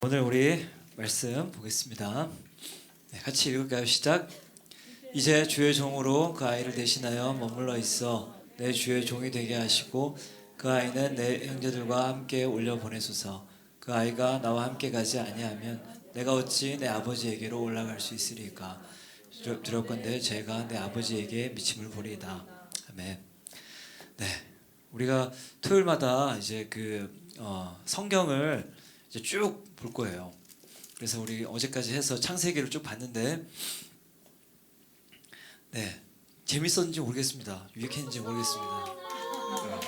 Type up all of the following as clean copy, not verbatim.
오늘 우리 말씀 보겠습니다. 네, 같이 읽을까요? 시작. 이제 주의 종으로 그 아이를 대신하여 머물러 있어 내 주의 종이 되게 하시고 그 아이는 내 형제들과 함께 올려 보내소서. 그 아이가 나와 함께 가지 아니하면 내가 어찌 내 아버지에게로 올라갈 수 있으리까? 두렵건대 제가 내 아버지에게 미침을 보리이다. 아멘. 네, 우리가 토요일마다 이제 성경을 이제 쭉 볼 거예요. 그래서 우리 어제까지 해서 창세기를 쭉 봤는데, 네, 재밌었는지 모르겠습니다. 유익했는지 모르겠습니다.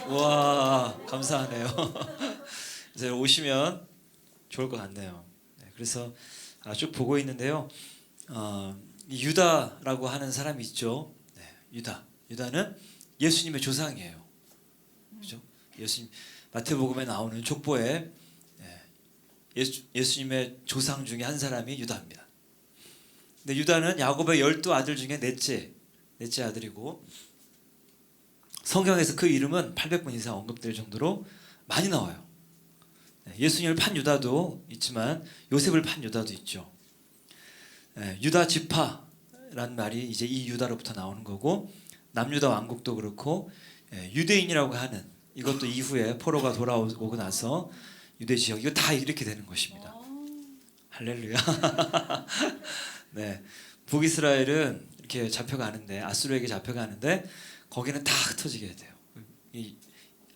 와, 감사하네요. 이제 오시면 좋을 것 같네요. 네, 그래서 쭉 보고 있는데요. 이 유다라고 하는 사람이 있죠. 네, 유다는 예수님의 조상이에요. 그렇죠? 예수님 마태복음에 나오는 족보에 예수님의 조상 중에 한 사람이 유다입니다. 근데 유다는 야곱의 12아들 중에 넷째 아들이고 성경에서 그 이름은 800번 이상 언급될 정도로 많이 나와요. 예수님을 판 유다도 있지만 요셉을 판 유다도 있죠. 유다 지파라는 말이 이제 이 유다로부터 나오는 거고, 남유다 왕국도 그렇고 유대인이라고 하는 이것도 이후에 포로가 돌아오고 나서 유대 지역, 이거 다 이렇게 되는 것입니다. 할렐루야. 네, 북이스라엘은 이렇게 잡혀가는데, 아수르에게 잡혀가는데 거기는 다 흩어지게 돼요. 이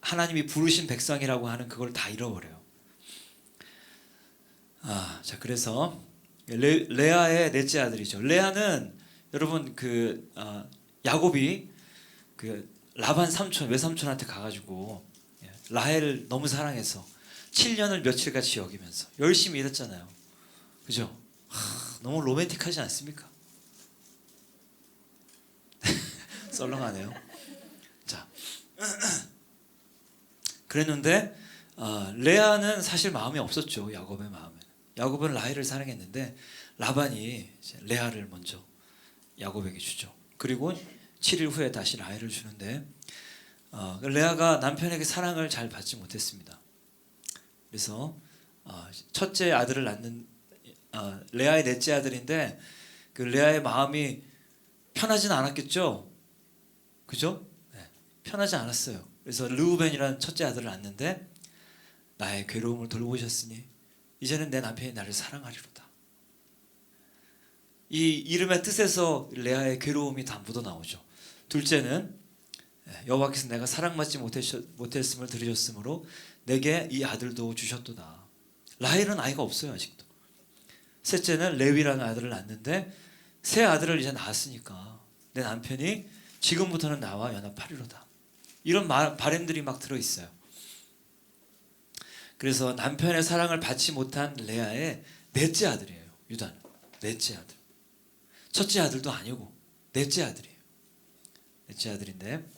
하나님이 부르신 백성이라고 하는 그걸 다 잃어버려요. 자, 그래서 레아의 넷째 아들이죠. 레아는 여러분 야곱이 라반 삼촌, 외삼촌한테 가가지고 라헬을 너무 사랑해서 7년을 며칠같이 여기면서 열심히 일했잖아요. 그죠? 너무 로맨틱하지 않습니까? 썰렁하네요. 자, 그랬는데 레아는 사실 마음이 없었죠. 야곱의 마음에. 야곱은 라헬을 사랑했는데 라반이 레아를 먼저 야곱에게 주죠. 그리고 7일 후에 다시 라헬을 주는데 레아가 남편에게 사랑을 잘 받지 못했습니다. 그래서 첫째 아들을 낳는 레아의 넷째 아들인데 그 레아의 마음이 편하진 않았겠죠. 그죠? 네, 편하지 않았어요. 그래서 르우벤이라는 첫째 아들을 낳는데 나의 괴로움을 돌보셨으니 이제는 내 남편이 나를 사랑하리로다. 이 이름의 뜻에서 레아의 괴로움이 다 묻어나오죠. 둘째는 여호와께서 내가 사랑받지 못했음을 들으셨으므로 내게 이 아들도 주셨도다. 라헬은 아이가 없어요, 아직도. 셋째는 레위라는 아들을 낳는데 새 아들을 이제 낳았으니까 내 남편이 지금부터는 나와 연합하리로다. 이런 바램들이 막 들어있어요. 그래서 남편의 사랑을 받지 못한 레아의 넷째 아들이에요. 유다는 넷째 아들. 첫째 아들도 아니고 넷째 아들이에요. 넷째 아들인데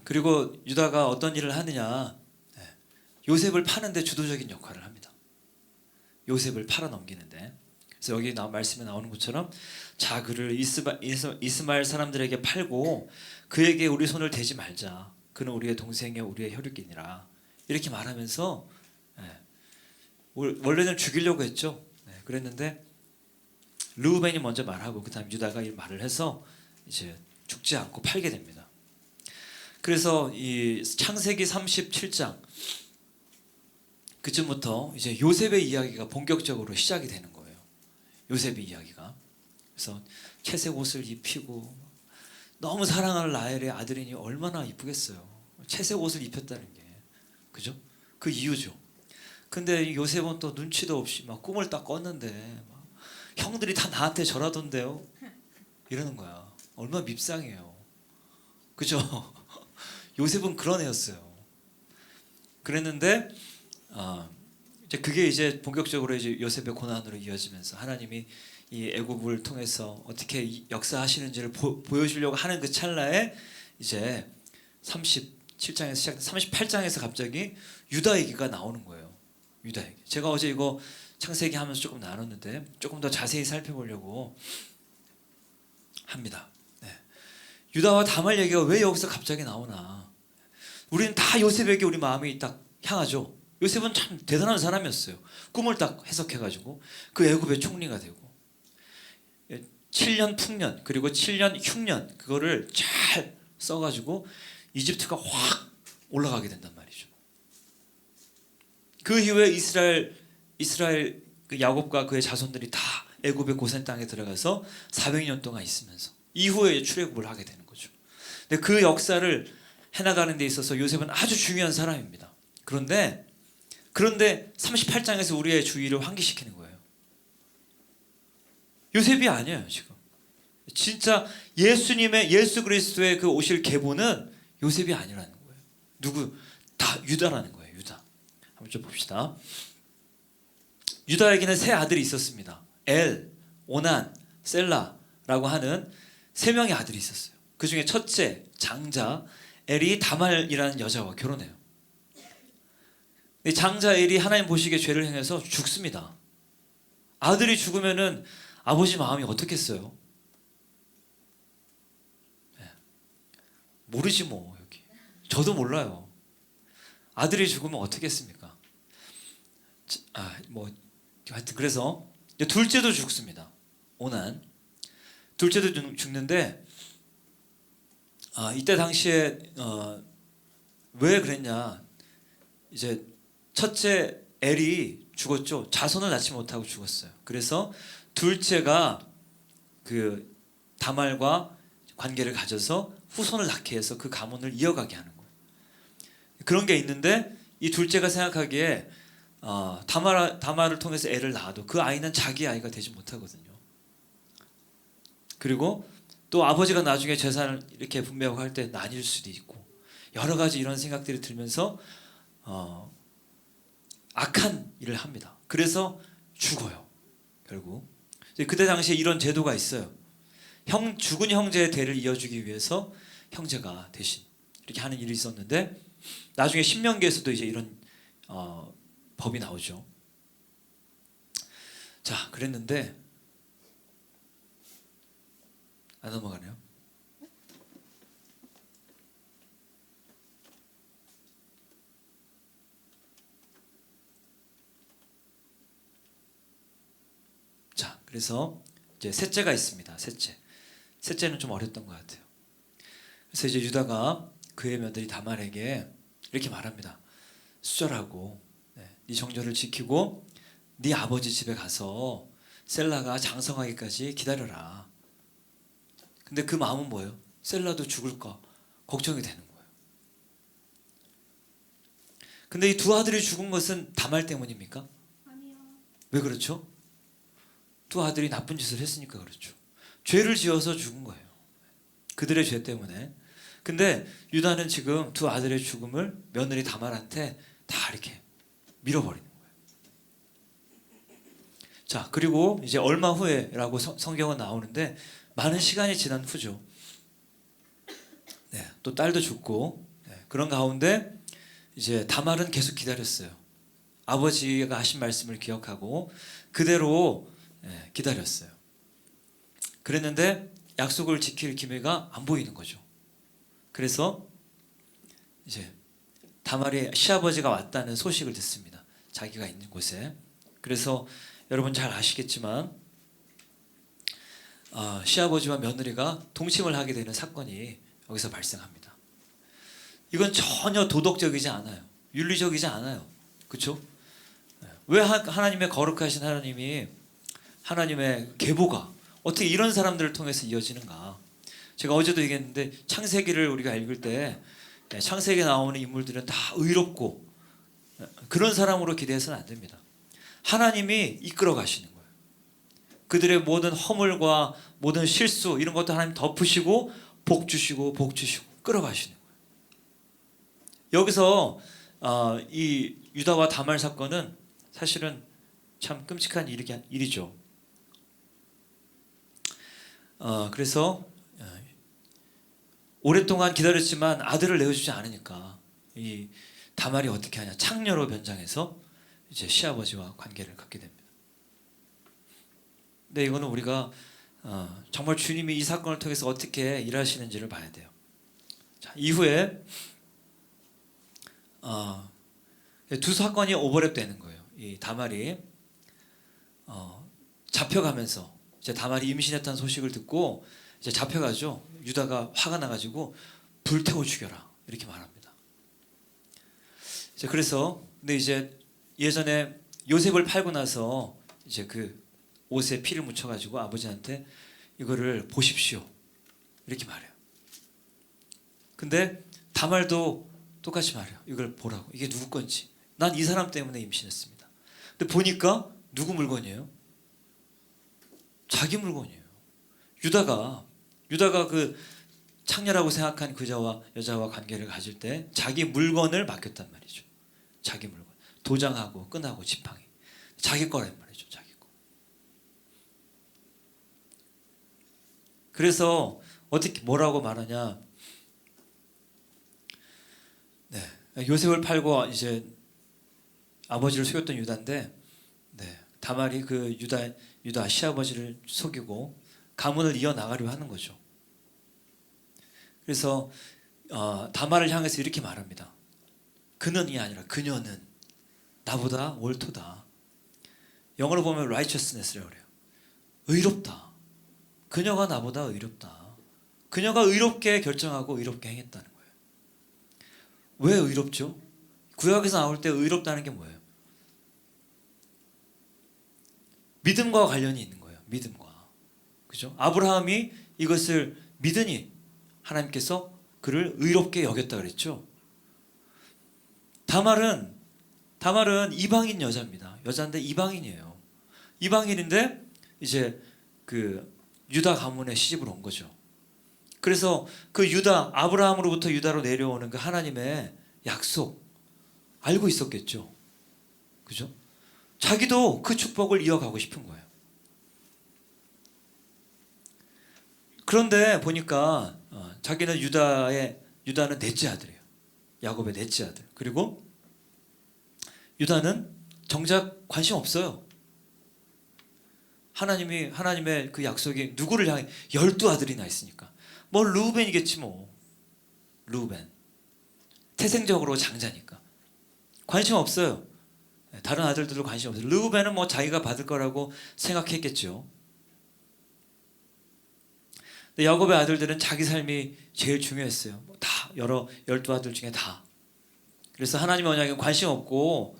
그리고 유다가 어떤 일을 하느냐, 요셉을 파는데 주도적인 역할을 합니다. 요셉을 팔아 넘기는데. 그래서 여기 말씀에 나오는 것처럼 자, 그를 이스마엘 사람들에게 팔고 그에게 우리 손을 대지 말자. 그는 우리의 동생이요 우리의 혈육이니라. 이렇게 말하면서 원래는 죽이려고 했죠. 그랬는데 르우벤이 먼저 말하고 그다음 유다가 이 말을 해서 이제 죽지 않고 팔게 됩니다. 그래서 이 창세기 37장 그쯤부터 이제 요셉의 이야기가 본격적으로 시작이 되는 거예요. 요셉의 이야기가. 그래서 채색 옷을 입히고 너무 사랑하는 라헬의 아들이니 얼마나 이쁘겠어요. 채색 옷을 입혔다는 게. 그죠? 그 이유죠. 근데 요셉은 또 눈치도 없이 막 꿈을 딱 꿨는데 막 형들이 다 나한테 절하던데요. 이러는 거야. 얼마나 밉상해요. 그죠? 요셉은 그런 애였어요. 그랬는데 이제 그게 이제 본격적으로 이제 요셉의 고난으로 이어지면서 하나님이 이 애굽을 통해서 어떻게 역사하시는지를 보여주려고 하는 그 찰나에 이제 37장에서 시작 38장에서 갑자기 유다 얘기가 나오는 거예요. 유다 얘기. 제가 어제 이거 창세기 하면서 조금 나눴는데 조금 더 자세히 살펴보려고 합니다. 유다와 다말 얘기가 왜 여기서 갑자기 나오나? 우리는 다 요셉에게 우리 마음이 딱 향하죠. 요셉은 참 대단한 사람이었어요. 꿈을 딱 해석해가지고 그 애굽의 총리가 되고 7년 풍년 그리고 7년 흉년 그거를 잘 써가지고 이집트가 확 올라가게 된단 말이죠. 그 이후에 이스라엘 그 야곱과 그의 자손들이 다 애굽의 고센 땅에 들어가서 400년 동안 있으면서 이후에 출애굽을 하게 되는 거죠. 근데 그 역사를 해나가는 데 있어서 요셉은 아주 중요한 사람입니다. 그런데 38장에서 우리의 주의를 환기시키는 거예요. 요셉이 아니에요 지금. 진짜 예수 그리스도의 그 오실 계보는 요셉이 아니라는 거예요. 누구? 다 유다라는 거예요. 유다. 한번 좀 봅시다. 유다에게는 세 아들이 있었습니다. 엘, 오난, 셀라라고 하는 세 명의 아들이 있었어요. 그 중에 첫째 장자 엘이 다말이라는 여자와 결혼해요. 장자 엘이 하나님 보시기에 죄를 행해서 죽습니다. 아들이 죽으면은 아버지 마음이 어떻겠어요? 네. 모르지 뭐 여기. 저도 몰라요. 아들이 죽으면 어떻겠습니까? 뭐 하여튼 그래서 둘째도 죽습니다. 오난. 둘째도 죽는데 이때 당시에 왜 그랬냐? 이제 첫째 엘이 죽었죠. 자손을 낳지 못하고 죽었어요. 그래서 둘째가 그 다말과 관계를 가져서 후손을 낳게 해서 그 가문을 이어가게 하는 거예요. 그런 게 있는데 이 둘째가 생각하기에 다말을 통해서 애를 낳아도 그 아이는 자기 아이가 되지 못하거든요. 그리고 또 아버지가 나중에 재산을 이렇게 분배하고 할 때 나뉠 수도 있고 여러 가지 이런 생각들이 들면서 악한 일을 합니다. 그래서 죽어요. 결국 그때 당시에 이런 제도가 있어요. 죽은 형제의 대를 이어주기 위해서 형제가 대신 이렇게 하는 일이 있었는데 나중에 신명기에서도 이제 이런 법이 나오죠. 자, 그랬는데 안 넘어가네요. 자, 그래서 이제 셋째가 있습니다. 셋째는 좀 어렸던 것 같아요. 그래서 이제 유다가 그의 며느리 다말에게 이렇게 말합니다. 수절하고 네 정절을 지키고 네 아버지 집에 가서 셀라가 장성하기까지 기다려라. 근데 그 마음은 뭐예요? 셀라도 죽을까 걱정이 되는 거예요. 근데 이 두 아들이 죽은 것은 다말 때문입니까? 아니요. 왜 그렇죠? 두 아들이 나쁜 짓을 했으니까 그렇죠. 죄를 지어서 죽은 거예요. 그들의 죄 때문에. 근데 유다는 지금 두 아들의 죽음을 며느리 다말한테 다 이렇게 밀어버리는 거예요. 자, 그리고 이제 얼마 후에라고 성경은 나오는데 많은 시간이 지난 후죠. 네, 또 딸도 죽고 그런 가운데 이제 다말은 계속 기다렸어요. 아버지가 하신 말씀을 기억하고 그대로 기다렸어요. 그랬는데 약속을 지킬 기회가 안 보이는 거죠. 그래서 이제 다말의 시아버지가 왔다는 소식을 듣습니다. 자기가 있는 곳에. 그래서 여러분 잘 아시겠지만 시아버지와 며느리가 동침을 하게 되는 사건이 여기서 발생합니다. 이건 전혀 도덕적이지 않아요. 윤리적이지 않아요. 그렇죠? 왜 하나님의 거룩하신 하나님의 계보가 어떻게 이런 사람들을 통해서 이어지는가? 제가 어제도 얘기했는데 창세기를 우리가 읽을 때 창세기에 나오는 인물들은 다 의롭고 그런 사람으로 기대해서는 안 됩니다. 하나님이 이끌어 가시는 거예요. 그들의 모든 허물과 모든 실수 이런 것도 하나님 덮으시고 복 주시고 끌어가시는 거예요. 여기서 이 유다와 다말 사건은 사실은 참 끔찍한 일이죠. 그래서 오랫동안 기다렸지만 아들을 내어주지 않으니까 이 다말이 어떻게 하냐? 창녀로 변장해서 이제 시아버지와 관계를 갖게 됩니다. 근데 이거는 우리가 정말 주님이 이 사건을 통해서 어떻게 일하시는지를 봐야 돼요. 자, 이후에 두 사건이 오버랩 되는 거예요. 이 다말이 잡혀가면서 이제 다말이 임신했다는 소식을 듣고 이제 잡혀가죠. 유다가 화가 나가지고 불태워 죽여라 이렇게 말합니다. 이제 그래서 근데 이제 예전에 요셉을 팔고 나서 이제 그 옷에 피를 묻혀가지고 아버지한테 이거를 보십시오 이렇게 말해요. 근데 다말도 똑같이 말해요. 이걸 보라고. 이게 누구 건지. 난 이 사람 때문에 임신했습니다. 근데 보니까 누구 물건이에요? 자기 물건이에요. 유다가 그 창녀라고 생각한 그 여자와 관계를 가질 때 자기 물건을 맡겼단 말이죠. 자기 물건. 도장하고 끈하고 지팡이. 자기 거란 말이죠. 자기 거. 그래서 어떻게 뭐라고 말하냐? 네. 요셉을 팔고 이제 아버지를 속였던 유다인데 다말이 그 유다 시아버지를 속이고 가문을 이어나가려 하는 거죠. 그래서 다말을 향해서 이렇게 말합니다. 그는이 아니라 그녀는 나보다 옳도다. 영어로 보면 righteousness라고 그래요. 의롭다. 그녀가 나보다 의롭다. 그녀가 의롭게 결정하고 의롭게 행했다는 거예요. 왜 의롭죠? 구약에서 나올 때 의롭다는 게 뭐예요? 믿음과 관련이 있는 거예요. 믿음과. 그죠? 아브라함이 이것을 믿으니 하나님께서 그를 의롭게 여겼다 그랬죠. 다말은 이방인 여자입니다. 여자인데 이방인이에요. 이방인인데 이제 그 유다 가문에 시집을 온 거죠. 그래서 그 아브라함으로부터 유다로 내려오는 그 하나님의 약속 알고 있었겠죠. 그죠? 자기도 그 축복을 이어가고 싶은 거예요. 그런데 보니까 자기는 유다는 넷째 아들이에요. 야곱의 넷째 아들. 그리고 유다는 정작 관심 없어요. 하나님의 그 약속이 누구를 향해 12아들이나 있으니까 뭐 르우벤이겠지 뭐. 르우벤. 태생적으로 장자니까. 관심 없어요. 다른 아들들도 관심 없어요. 르우벤은 뭐 자기가 받을 거라고 생각했겠죠. 근데 야곱의 아들들은 자기 삶이 제일 중요했어요. 다 12아들 중에 다. 그래서 하나님의 언약에 관심 없고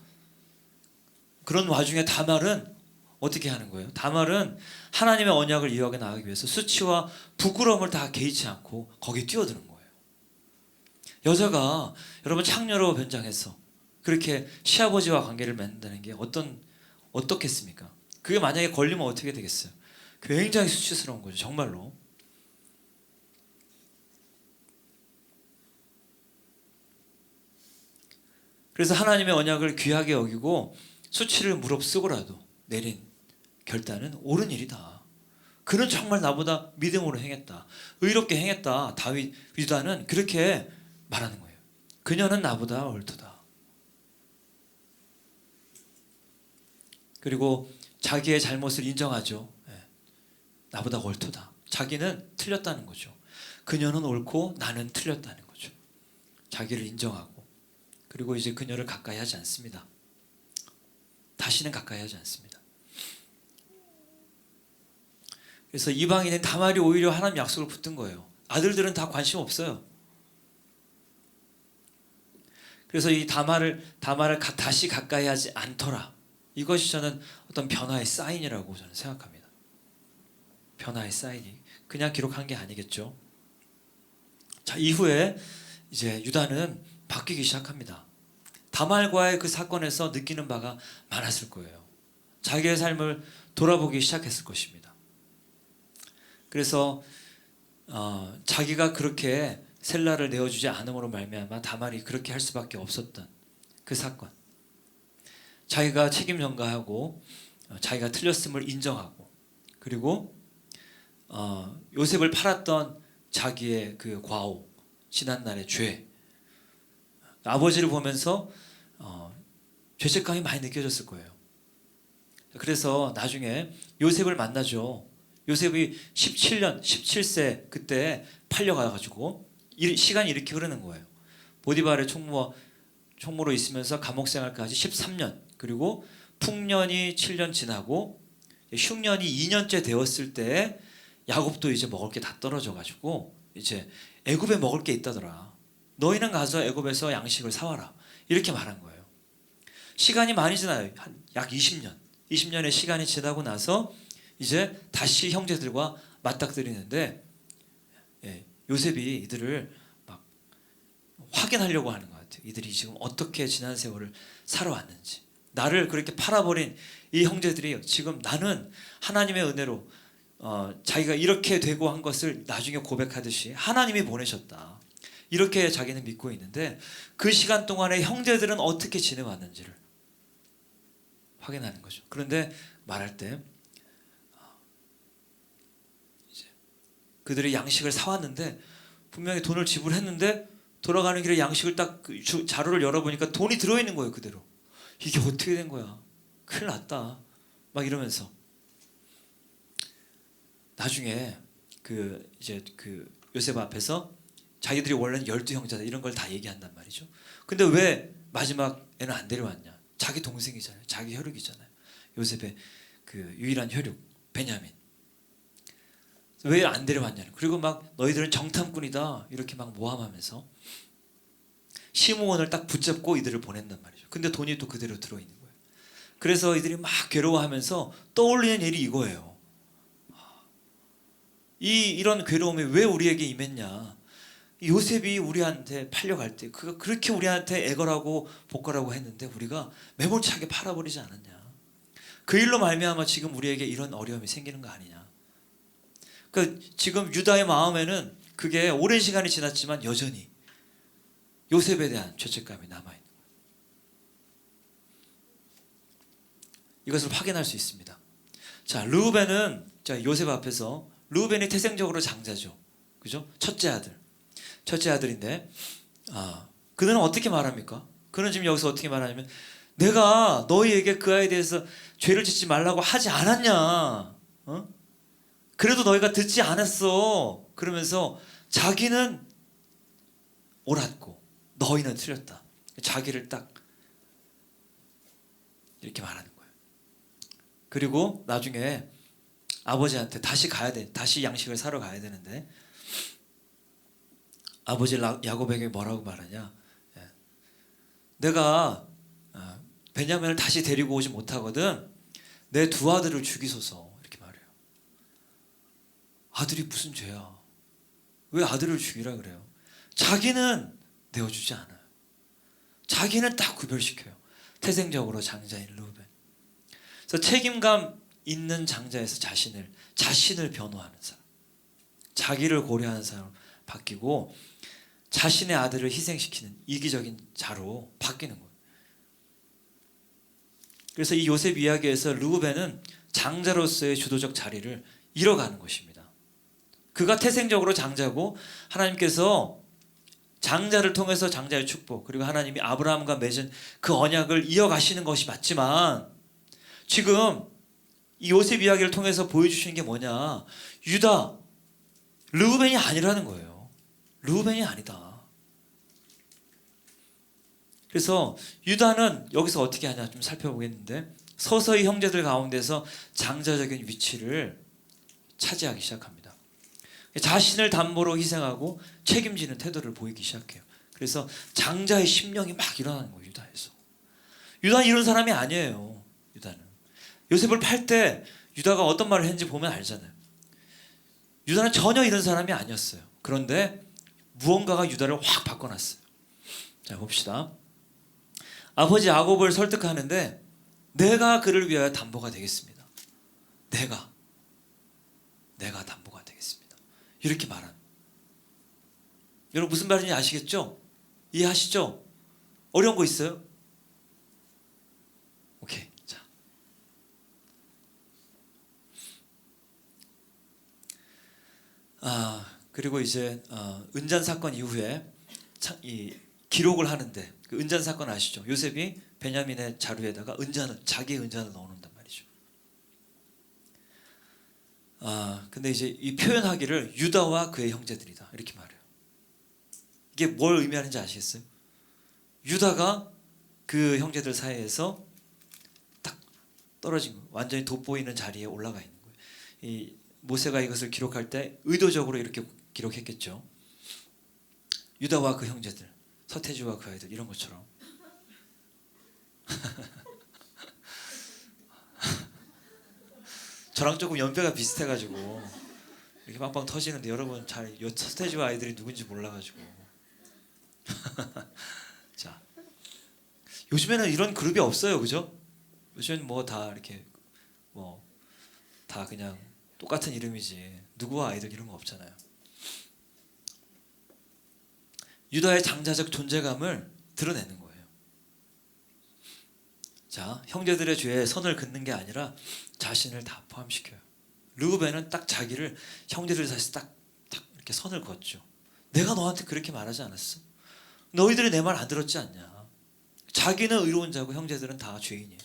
그런 와중에 다말은 어떻게 하는 거예요? 다말은 하나님의 언약을 이어가 나가기 위해서 수치와 부끄러움을 다 개의치 않고 거기에 뛰어드는 거예요. 여자가 여러분 창녀로 변장해서 그렇게 시아버지와 관계를 맺는다는 게 어떻겠습니까? 그게 만약에 걸리면 어떻게 되겠어요? 굉장히 수치스러운 거죠. 정말로. 그래서 하나님의 언약을 귀하게 여기고 수치를 무릅쓰고라도 내린 결단은 옳은 일이다. 그는 정말 나보다 믿음으로 행했다. 의롭게 행했다. 유다는 그렇게 말하는 거예요. 그녀는 나보다 옳도다. 그리고 자기의 잘못을 인정하죠. 나보다 옳도다. 자기는 틀렸다는 거죠. 그녀는 옳고 나는 틀렸다는 거죠. 자기를 인정하고 그리고 이제 그녀를 가까이 하지 않습니다. 다시는 가까이 하지 않습니다. 그래서 이방인은 다말이 오히려 하나님 약속을 붙든 거예요. 아들들은 다 관심 없어요. 그래서 이 다말을 다시 가까이 하지 않더라. 이것이 저는 어떤 변화의 사인이라고 저는 생각합니다. 변화의 사인이 그냥 기록한 게 아니겠죠. 자, 이후에 이제 유다는 바뀌기 시작합니다. 다말과의 그 사건에서 느끼는 바가 많았을 거예요. 자기의 삶을 돌아보기 시작했을 것입니다. 그래서 자기가 그렇게 셀라를 내어주지 않음으로 말미암아 다말이 그렇게 할 수밖에 없었던 그 사건. 자기가 책임 전가하고 자기가 틀렸음을 인정하고 그리고 요셉을 팔았던 자기의 그 과오, 지난날의 죄, 아버지를 보면서 죄책감이 많이 느껴졌을 거예요. 그래서 나중에 요셉을 만나죠. 요셉이 17세 그때 팔려가가지고 시간이 이렇게 흐르는 거예요. 보디발의 총무로 있으면서 감옥 생활까지 13년, 그리고 풍년이 7년 지나고 흉년이 2년째 되었을 때 야곱도 이제 먹을 게 다 떨어져 가지고 이제 애굽에 먹을 게 있다더라. 너희는 가서 애굽에서 양식을 사와라. 이렇게 말한 거예요. 시간이 많이 지나요. 한 약 20년. 20년의 시간이 지나고 나서 이제 다시 형제들과 맞닥뜨리는데 요셉이 이들을 막 확인하려고 하는 것 같아요. 이들이 지금 어떻게 지난 세월을 살아왔는지. 나를 그렇게 팔아버린 이 형제들이 지금 나는 하나님의 은혜로 자기가 이렇게 되고 한 것을 나중에 고백하듯이 하나님이 보내셨다. 이렇게 자기는 믿고 있는데 그 시간 동안에 형제들은 어떻게 지내왔는지를 확인하는 거죠. 그런데 말할 때 이제 그들이 양식을 사왔는데 분명히 돈을 지불했는데 돌아가는 길에 양식을 딱 자루를 열어보니까 돈이 들어있는 거예요. 그대로. 이게 어떻게 된 거야? 큰일 났다. 막 이러면서 나중에 이제 요셉 앞에서 자기들이 원래는 12형제다 이런 걸 다 얘기한단 말이죠. 근데 왜 마지막에는 안 데려왔냐? 자기 동생이잖아요. 자기 혈육이잖아요. 요셉의 그 유일한 혈육 베냐민. 왜 안 데려왔냐는. 그리고 막 너희들은 정탐꾼이다 이렇게 막 모함하면서 시므온을 딱 붙잡고 이들을 보낸단 말이죠. 근데 돈이 또 그대로 들어있는 거예요. 그래서 이들이 막 괴로워하면서 떠올리는 일이 이거예요. 이런 괴로움이 왜 우리에게 임했냐? 요셉이 우리한테 팔려갈 때 그가 그렇게 우리한테 애걸하고 복걸하고 했는데 우리가 매몰차게 팔아버리지 않았냐? 그 일로 말미암아 지금 우리에게 이런 어려움이 생기는 거 아니냐? 그러니까 지금 유다의 마음에는 그게 오랜 시간이 지났지만 여전히 요셉에 대한 죄책감이 남아있는 거예요. 이것을 확인할 수 있습니다. 자, 르우벤은 요셉 앞에서 르우벤이 태생적으로 장자죠. 그죠? 첫째 아들인데 그는 어떻게 말합니까? 그는 지금 여기서 어떻게 말하냐면 내가 너희에게 그 아이에 대해서 죄를 짓지 말라고 하지 않았냐? 그래도 너희가 듣지 않았어. 그러면서 자기는 옳았고 너희는 틀렸다. 자기를 딱 이렇게 말하는 거예요. 그리고 나중에 아버지한테 다시 가야 돼. 다시 양식을 사러 가야 되는데 아버지 야곱에게 뭐라고 말하냐? 내가 베냐민을 다시 데리고 오지 못하거든 내 두 아들을 죽이소서 이렇게 말해요. 아들이 무슨 죄야? 왜 아들을 죽이라 그래요? 자기는 내어주지 않아요. 자기는 딱 구별시켜요. 태생적으로 장자인 르우벤. 그래서 책임감 있는 장자에서 자신을 변호하는 사람, 자기를 고려하는 사람으로 바뀌고 자신의 아들을 희생시키는 이기적인 자로 바뀌는 거예요. 그래서 이 요셉 이야기에서 르우벤은 장자로서의 주도적 자리를 잃어가는 것입니다. 그가 태생적으로 장자고 하나님께서 장자를 통해서 장자의 축복 그리고 하나님이 아브라함과 맺은 그 언약을 이어가시는 것이 맞지만 지금 이 요셉 이야기를 통해서 보여주시는 게 뭐냐? 유다, 르우벤이 아니라는 거예요. 르우벤이 아니다. 그래서 유다는 여기서 어떻게 하냐 좀 살펴보겠는데 서서히 형제들 가운데서 장자적인 위치를 차지하기 시작합니다. 자신을 담보로 희생하고 책임지는 태도를 보이기 시작해요. 그래서 장자의 심령이 막 일어나는 거예요. 유다에서. 유다는 이런 사람이 아니에요. 유다는 요셉을 팔 때 유다가 어떤 말을 했는지 보면 알잖아요. 유다는 전혀 이런 사람이 아니었어요. 그런데 무언가가 유다를 확 바꿔놨어요. 자, 봅시다. 아버지 야곱을 설득하는데 내가 그를 위하여 담보가 되겠습니다. 내가 담보가 되겠습니다. 이렇게 말한. 여러분 무슨 말인지 아시겠죠? 이해하시죠? 어려운 거 있어요? 오케이. 자. 그리고 이제 은잔 사건 이후에 이 기록을 하는데 그 은잔 사건 아시죠? 요셉이 베냐민의 자루에다가 자기의 은잔을 넣어놓는단 말이죠. 근데 이제 이 표현하기를 유다와 그의 형제들이다 이렇게 말해요. 이게 뭘 의미하는지 아시겠어요? 유다가 그 형제들 사이에서 딱 떨어진 거예요. 완전히 돋보이는 자리에 올라가 있는 거예요. 이 모세가 이것을 기록할 때 의도적으로 이렇게 기록했겠죠. 유다와 그 형제들, 서태지와 그 아이들, 이런 것처럼. 저랑 조금 연배가 비슷해가지고 이렇게 빵빵 터지는데 여러분 잘 서태지와 아이들이 누군지 몰라가지고. 자, 요즘에는 이런 그룹이 없어요, 그죠? 요즘엔 뭐 다 이렇게 뭐 다 그냥 똑같은 이름이지 누구와 아이들 이런 거 없잖아요. 유다의 장자적 존재감을 드러내는 거예요. 자, 형제들의 죄에 선을 긋는 게 아니라 자신을 다 포함시켜요. 르우벤은 딱 자기를 형제들 사이에서 딱 이렇게 선을 그었죠. 내가 너한테 그렇게 말하지 않았어? 너희들이 내 말 안 들었지 않냐? 자기는 의로운 자고 형제들은 다 죄인이에요.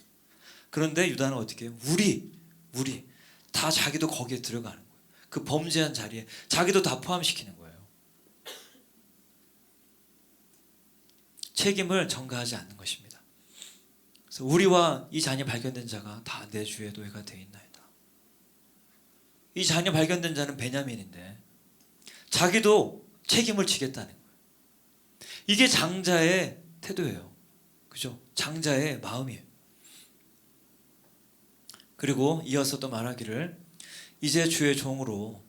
그런데 유다는 어떻게 해요? 우리 다 자기도 거기에 들어가는 거예요. 그 범죄한 자리에 자기도 다 포함시키는 거예요. 책임을 전가하지 않는 것입니다. 그래서 우리와 이 잔이 발견된 자가 다 내 주의 노예가 되어 있나이다. 이 잔이 발견된 자는 베냐민인데 자기도 책임을 지겠다는 거예요. 이게 장자의 태도예요. 그죠? 장자의 마음이에요. 그리고 이어서 또 말하기를 이제 주의 종으로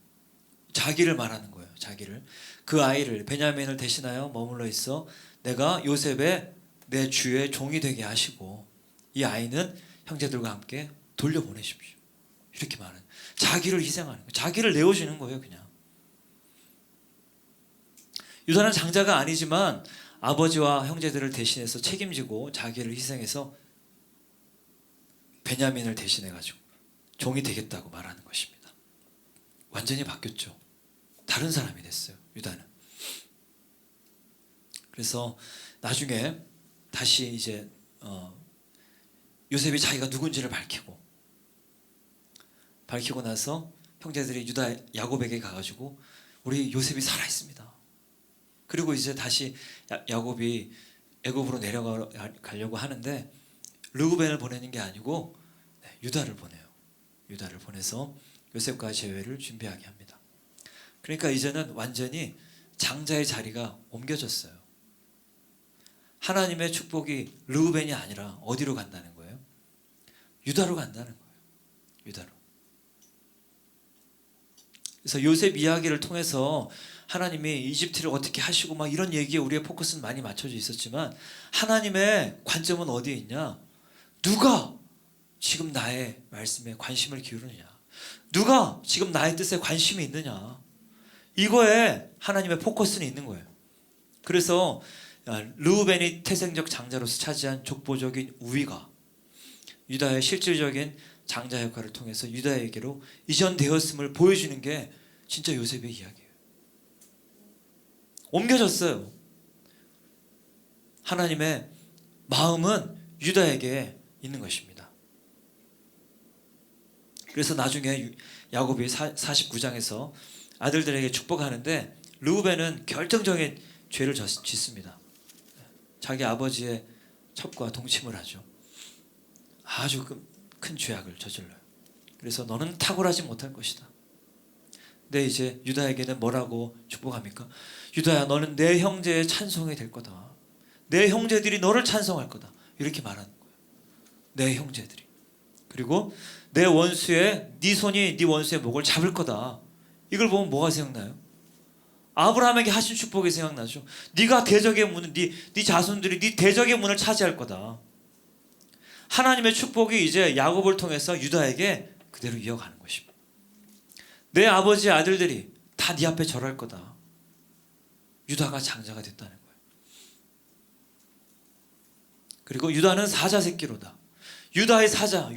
자기를 말하는 거예요. 자기를. 그 아이를 베냐민을 대신하여 머물러 있어 내가 요셉의 내 주의 종이 되게 하시고 이 아이는 형제들과 함께 돌려보내십시오. 이렇게 말하는 자기를 희생하는 거예요. 자기를 내어주는 거예요. 그냥. 유다는 장자가 아니지만 아버지와 형제들을 대신해서 책임지고 자기를 희생해서 베냐민을 대신해가지고 종이 되겠다고 말하는 것입니다. 완전히 바뀌었죠. 다른 사람이 됐어요. 유다는. 그래서 나중에 다시 이제 요셉이 자기가 누군지를 밝히고 나서 형제들이 유다 야곱에게 가가지고 우리 요셉이 살아있습니다. 그리고 이제 다시 야곱이 애굽으로 내려가려고 하는데 르우벤을 보내는 게 아니고 유다를 보내요. 유다를 보내서 요셉과 재회를 준비하게 합니다. 그러니까 이제는 완전히 장자의 자리가 옮겨졌어요. 하나님의 축복이 르우벤이 아니라 어디로 간다는 거예요? 유다로 간다는 거예요. 유다로. 그래서 요셉 이야기를 통해서 하나님이 이집트를 어떻게 하시고 막 이런 얘기에 우리의 포커스는 많이 맞춰져 있었지만 하나님의 관점은 어디에 있냐? 누가 지금 나의 말씀에 관심을 기울이느냐? 누가 지금 나의 뜻에 관심이 있느냐? 이거에 하나님의 포커스는 있는 거예요. 그래서 르우벤이 태생적 장자로서 차지한 족보적인 우위가 유다의 실질적인 장자 역할을 통해서 유다에게로 이전되었음을 보여주는 게 진짜 요셉의 이야기예요. 옮겨졌어요. 하나님의 마음은 유다에게 있는 것입니다. 그래서 나중에 야곱이 49장에서 아들들에게 축복하는데 르우벤은 결정적인 죄를 짓습니다. 자기 아버지의 첩과 동침을 하죠. 아주 큰 죄악을 저질러요. 그래서 너는 탁월하지 못할 것이다. 근데 이제 유다에게는 뭐라고 축복합니까? 유다야, 너는 내 형제의 찬송이 될 거다. 내 형제들이 너를 찬송할 거다. 이렇게 말하는 거예요. 내 형제들이. 그리고 내 원수의 네 손이 네 원수의 목을 잡을 거다. 이걸 보면 뭐가 생각나요? 아브라함에게 하신 축복이 생각나죠. 네가 대적의 문을 네 자손들이 네 대적의 문을 차지할 거다. 하나님의 축복이 이제 야곱을 통해서 유다에게 그대로 이어가는 것입니다. 내 아버지의 아들들이 다 네 앞에 절할 거다. 유다가 장자가 됐다는 거예요. 그리고 유다는 사자 새끼로다. 유다의 사자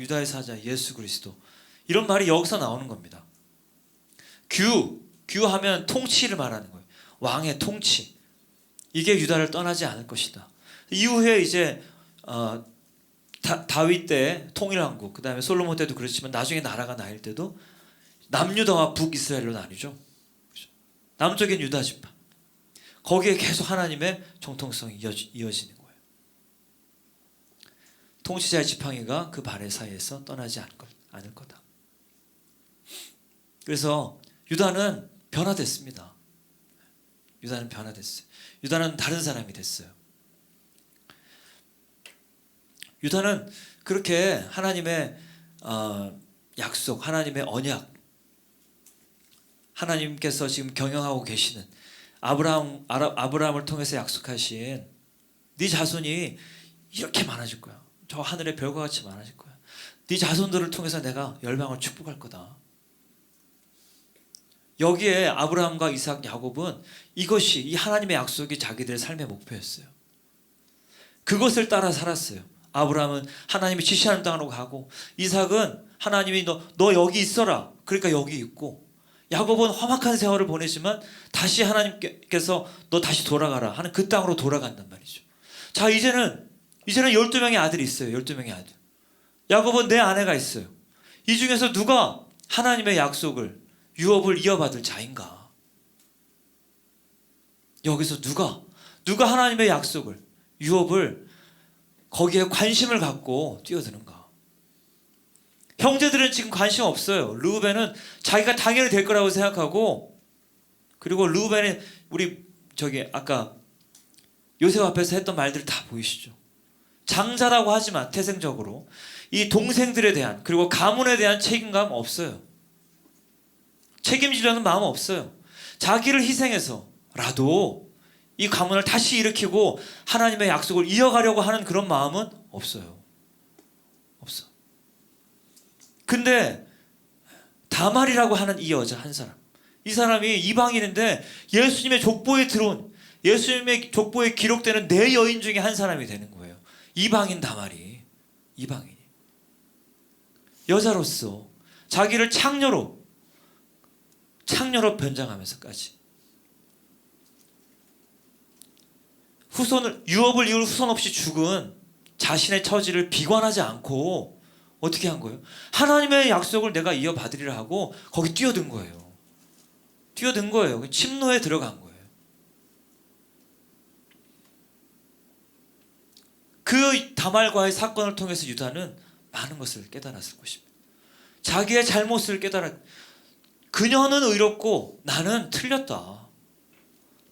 예수 그리스도. 이런 말이 여기서 나오는 겁니다. 규하면 통치를 말하는 거예요. 왕의 통치. 이게 유다를 떠나지 않을 것이다. 이후에 이제 다윗 때 통일왕국, 그 다음에 솔로몬 때도 그렇지만 나중에 나라가 나일 때도 남유다와 북이스라엘로 나뉘죠. 남쪽엔 유다 지파. 거기에 계속 하나님의 정통성이 이어지는 거예요. 통치자의 지팡이가 그 발 사이에서 떠나지 않을 거다. 그래서 유다는 변화됐습니다. 유다는 변화됐어요. 유다는 다른 사람이 됐어요. 유다는 그렇게 하나님의 약속, 하나님의 언약, 하나님께서 지금 경영하고 계시는 아브라함을 통해서 약속하신 네 자손이 이렇게 많아질 거야. 저 하늘의 별과 같이 많아질 거야. 네 자손들을 통해서 내가 열방을 축복할 거다. 여기에 아브라함과 이삭, 야곱은 이것이 이 하나님의 약속이 자기들의 삶의 목표였어요. 그것을 따라 살았어요. 아브라함은 하나님이 지시하는 땅으로 가고, 이삭은 하나님이 너 여기 있어라, 그러니까 여기 있고, 야곱은 험악한 세월을 보내지만 다시 하나님께서 너 다시 돌아가라 하는 그 땅으로 돌아간단 말이죠. 자, 이제는 12명의 아들이 있어요. 12명의 아들. 야곱은 내 아내가 있어요. 이 중에서 누가 하나님의 약속을, 유업을 이어받을 자인가? 여기서 누가 하나님의 약속을, 유업을 거기에 관심을 갖고 뛰어드는가? 형제들은 지금 관심 없어요. 르우벤은 자기가 당연히 될 거라고 생각하고, 그리고 르우벤은 우리 아까 요셉 앞에서 했던 말들 다 보이시죠? 장자라고 하지만 태생적으로 이 동생들에 대한, 그리고 가문에 대한 책임감 없어요. 책임지려는 마음 없어요. 자기를 희생해서라도 이 가문을 다시 일으키고 하나님의 약속을 이어가려고 하는 그런 마음은 없어요. 없어. 근데 다말이라고 하는 이 여자 한 사람, 이 사람이 이방인인데 예수님의 족보에 들어온, 예수님의 족보에 기록되는 네 여인 중에 한 사람이 되는 거예요. 이방인 다말이. 이방인이 여자로서 자기를 창녀로 변장하면서까지 유업을 이룰 후손 없이 죽은 자신의 처지를 비관하지 않고 어떻게 한 거예요? 하나님의 약속을 내가 이어받으리라 하고 거기 뛰어든 거예요. 침노에 들어간 거예요. 그 다말과의 사건을 통해서 유다는 많은 것을 깨달았을 것입니다. 자기의 잘못을 그녀는 의롭고 나는 틀렸다.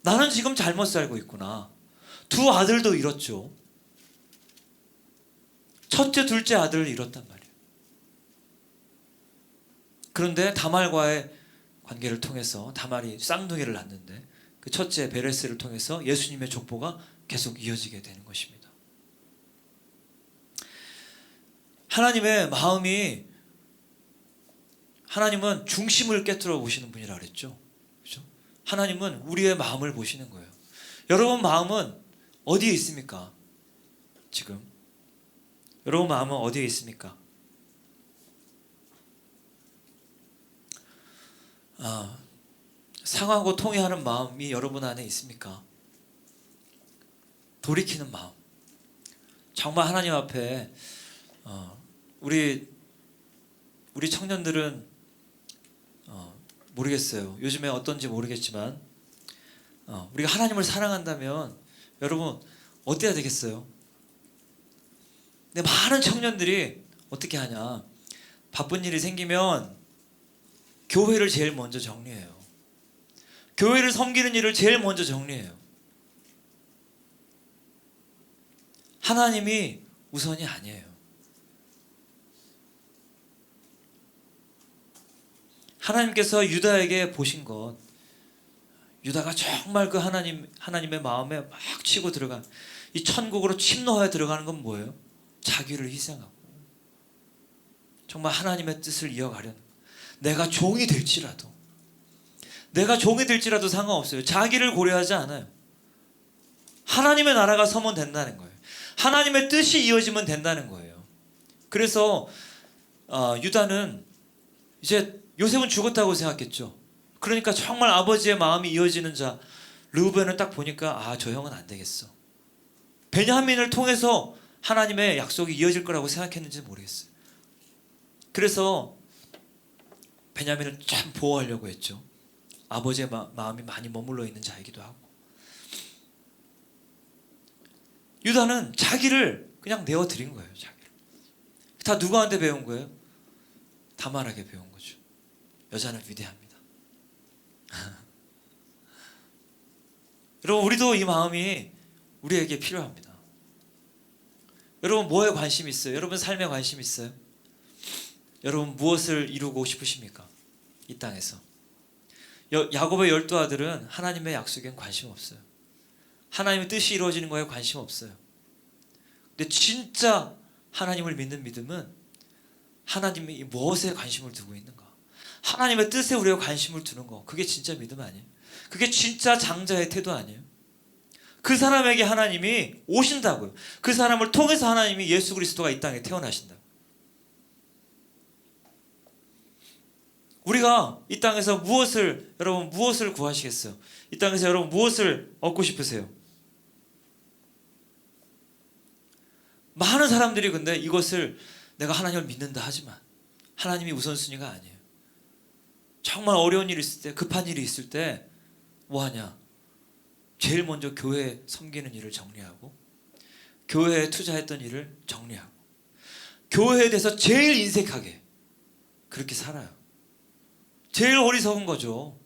나는 지금 잘못 살고 있구나. 두 아들도 잃었죠. 첫째, 둘째 아들을 잃었단 말이에요. 그런데 다말과의 관계를 통해서 다말이 쌍둥이를 낳는데 그 첫째 베레스를 통해서 예수님의 족보가 계속 이어지게 되는 것입니다. 하나님의 마음이, 하나님은 중심을 깨뜨려 보시는 분이라 그랬죠. 그렇죠? 하나님은 우리의 마음을 보시는 거예요. 여러분 마음은 어디에 있습니까? 지금 여러분 마음은 어디에 있습니까? 상하고 통회하는 마음이 여러분 안에 있습니까? 돌이키는 마음. 정말 하나님 앞에 우리 청년들은 모르겠어요. 요즘에 어떤지 모르겠지만 우리가 하나님을 사랑한다면 여러분 어때야 되겠어요? 근데 많은 청년들이 어떻게 하냐, 바쁜 일이 생기면 교회를 제일 먼저 정리해요. 교회를 섬기는 일을 제일 먼저 정리해요. 하나님이 우선이 아니에요. 하나님께서 유다에게 보신 것, 유다가 정말 그 하나님의 마음에 막 치고 들어간, 이 천국으로 침노하여 들어가는 건 뭐예요? 자기를 희생하고 정말 하나님의 뜻을 이어가려는, 내가 종이 될지라도 상관없어요. 자기를 고려하지 않아요. 하나님의 나라가 서면 된다는 거예요. 하나님의 뜻이 이어지면 된다는 거예요. 그래서 유다는 이제 요셉은 죽었다고 생각했죠. 그러니까 정말 아버지의 마음이 이어지는 자 르우벤을 딱 보니까 저 형은 안 되겠어. 베냐민을 통해서 하나님의 약속이 이어질 거라고 생각했는지 모르겠어요. 그래서 베냐민을 참 보호하려고 했죠. 아버지의 마음이 많이 머물러 있는 자이기도 하고. 유다는 자기를 그냥 내어드린 거예요. 자기를. 다 누구한테 배운 거예요? 다말에게 배운 거죠. 여자는 위대합니다. 여러분, 우리도 이 마음이 우리에게 필요합니다. 여러분, 뭐에 관심 있어요? 여러분 삶에 관심 있어요? 여러분 무엇을 이루고 싶으십니까? 이 땅에서. 야곱의 12아들은 하나님의 약속엔 관심 없어요. 하나님의 뜻이 이루어지는 거에 관심 없어요. 근데 진짜 하나님을 믿는 믿음은 하나님이 무엇에 관심을 두고 있는가, 하나님의 뜻에 우리가 관심을 두는 거, 그게 진짜 믿음 아니에요? 그게 진짜 장자의 태도 아니에요? 그 사람에게 하나님이 오신다고요. 그 사람을 통해서 하나님이 예수 그리스도가 이 땅에 태어나신다고. 우리가 이 땅에서 여러분 무엇을 구하시겠어요? 이 땅에서 여러분 무엇을 얻고 싶으세요? 많은 사람들이 근데 이것을 내가 하나님을 믿는다 하지만 하나님이 우선순위가 아니에요. 정말 어려운 일이 있을 때, 급한 일이 있을 때 뭐 하냐? 제일 먼저 교회 섬기는 일을 정리하고, 교회에 투자했던 일을 정리하고, 교회에 대해서 제일 인색하게 그렇게 살아요. 제일 어리석은 거죠.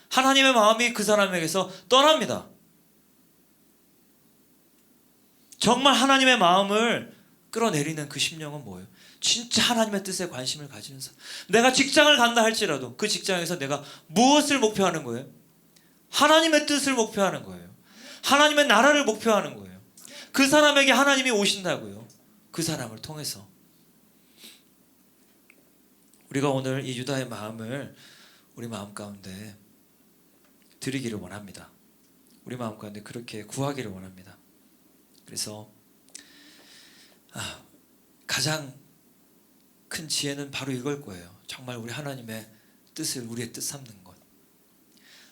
하나님의 마음이 그 사람에게서 떠납니다. 정말 하나님의 마음을 끌어내리는 그 심령은 뭐예요? 진짜 하나님의 뜻에 관심을 가지는 사람. 내가 직장을 간다 할지라도 그 직장에서 내가 무엇을 목표하는 거예요? 하나님의 뜻을 목표하는 거예요. 하나님의 나라를 목표하는 거예요. 그 사람에게 하나님이 오신다고요. 그 사람을 통해서. 우리가 오늘 이 유다의 마음을 우리 마음 가운데 드리기를 원합니다. 우리 마음 가운데 그렇게 구하기를 원합니다. 그래서 가장 큰 지혜는 바로 이걸 거예요. 정말 우리 하나님의 뜻을 우리의 뜻 삼는 것.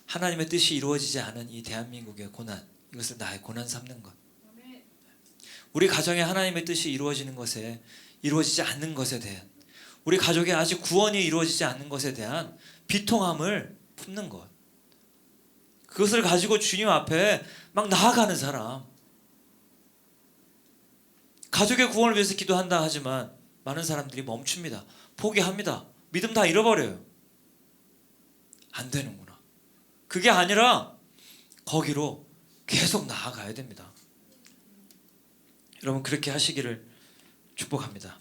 하나님의 뜻이 이루어지지 않은 이 대한민국의 고난, 이것을 나의 고난 삼는 것. 우리 가정에 하나님의 뜻이 이루어지지 않는 것에 대한, 우리 가족에 아직 구원이 이루어지지 않는 것에 대한 비통함을 품는 것. 그것을 가지고 주님 앞에 막 나아가는 사람. 가족의 구원을 위해서 기도한다 하지만 많은 사람들이 멈춥니다. 포기합니다. 믿음 다 잃어버려요. 안 되는구나. 그게 아니라 거기로 계속 나아가야 됩니다. 여러분 그렇게 하시기를 축복합니다.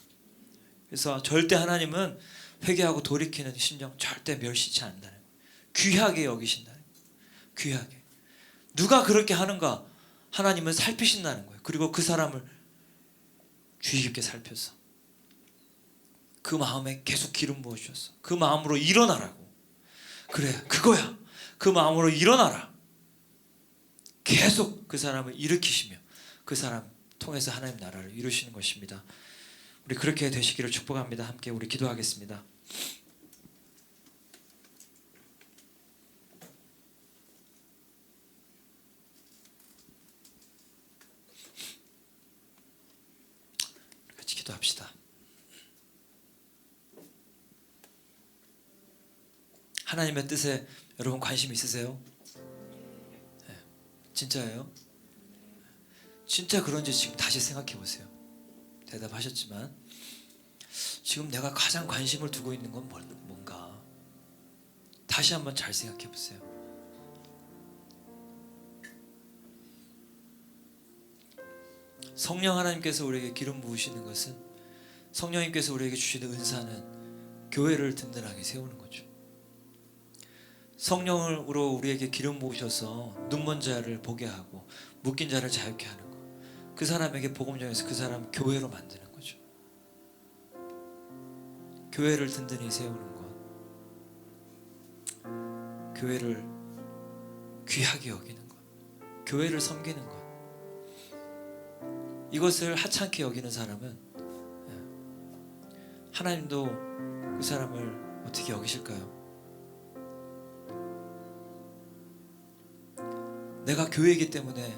그래서 절대 하나님은 회개하고 돌이키는 심령 절대 멸시치 않는다는 거예요. 귀하게 여기신다는 거예요. 귀하게. 누가 그렇게 하는가? 하나님은 살피신다는 거예요. 그리고 그 사람을 주의 깊게 살펴서 그 마음에 계속 기름 부어주셔서 그 마음으로 일어나라고. 그래, 그거야. 그 마음으로 일어나라. 계속 그 사람을 일으키시며 그 사람 통해서 하나님 나라를 이루시는 것입니다. 우리 그렇게 되시기를 축복합니다. 함께 우리 기도하겠습니다. 같이 기도합시다. 하나님의 뜻에 여러분 관심 있으세요? 네. 진짜예요? 진짜 그런지 지금 다시 생각해 보세요. 대답하셨지만 지금 내가 가장 관심을 두고 있는 건 뭔가? 다시 한번 잘 생각해 보세요. 성령 하나님께서 우리에게 기름 부으시는 것은, 성령님께서 우리에게 주시는 은사는 교회를 든든하게 세우는 거죠. 성령으로 우리에게 기름 부으셔서 눈먼 자를 보게 하고 묶인 자를 자유케 하는 것. 그 사람에게 복음 전해서 그 사람 교회로 만드는 거죠. 교회를 든든히 세우는 것. 교회를 귀하게 여기는 것. 교회를 섬기는 것. 이것을 하찮게 여기는 사람은 하나님도 그 사람을 어떻게 여기실까요? 내가 교회이기 때문에,